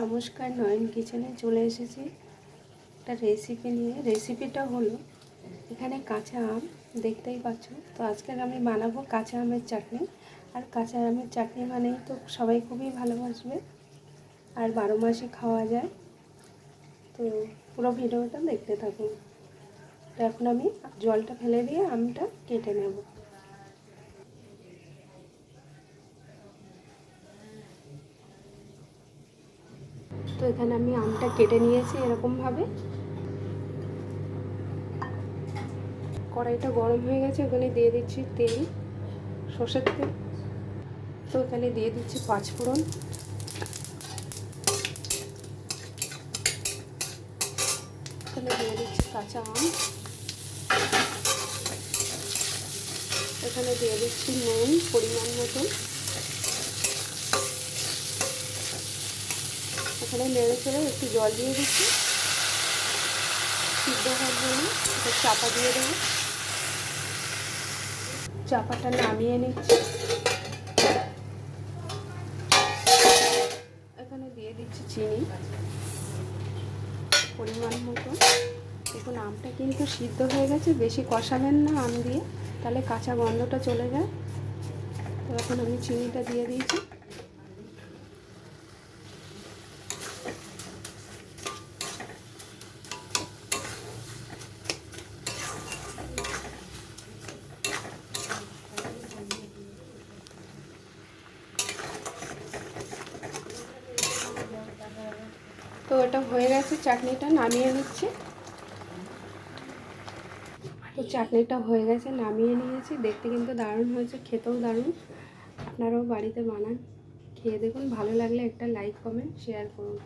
নমস্কার, নয়ন কিচেনে চলে এসেছি একটা রেসিপি নিয়ে। রেসিপিটা হলো, এখানে কাঁচা আম দেখতেই পাচ্ছ। তো আজকে আমি বানাবো কাঁচা আমের চাটনি। আর কাঁচা আমের চাটনি মানেই তো সবাই খুবই ভালোবাসবে, আর 12 মাসই খাওয়া যায়। তো পুরো ভিডিওটা দেখতে থাকুন। তো এখন আমি জলটা ফেলে দিয়ে আমটা কেটে নেব। তো এখানে আমি আমটা কেটে নিয়েছি এরকমভাবে। কড়াইটা গরম হয়ে গেছে, ওখানে দিয়ে দিচ্ছি তেল, সর্ষের তেল। তো এখানে দিয়ে দিচ্ছি 5 ফোড়ন, এখানে দিয়ে দিচ্ছি কাঁচা আম, এখানে দিয়ে দিচ্ছি নুন পরিমাণ মতন। এখানে নেড়ে চেড়ে একটু জল দিয়ে দিচ্ছি সিদ্ধ হওয়ার জন্য। এটা চাপা দিয়ে দেবো, চাপাটা নামিয়ে নিচ্ছি। এখানে দিয়ে দিচ্ছি চিনি পরিমাণ মতন। দেখুন আমটা কিন্তু সিদ্ধ হয়ে গেছে, বেশি কষাবেন না আম দিয়ে, তাহলে কাঁচা গন্ধটা চলে যায়। তো এখন আমি চিনিটা দিয়ে দিয়েছি। তো এটা হয়ে গেছে, চাটনিটা নামিয়ে নিচ্ছি। তো চাটনিটা হয়ে গেছে, নামিয়ে নিয়েছি। দেখতে কিন্তু দারুণ হয়েছে, খেতেও দারুণ। আপনারাও বাড়িতে বানান, খেয়ে দেখুন। ভালো লাগলে একটা লাইক, কমেন্ট, শেয়ার করুন।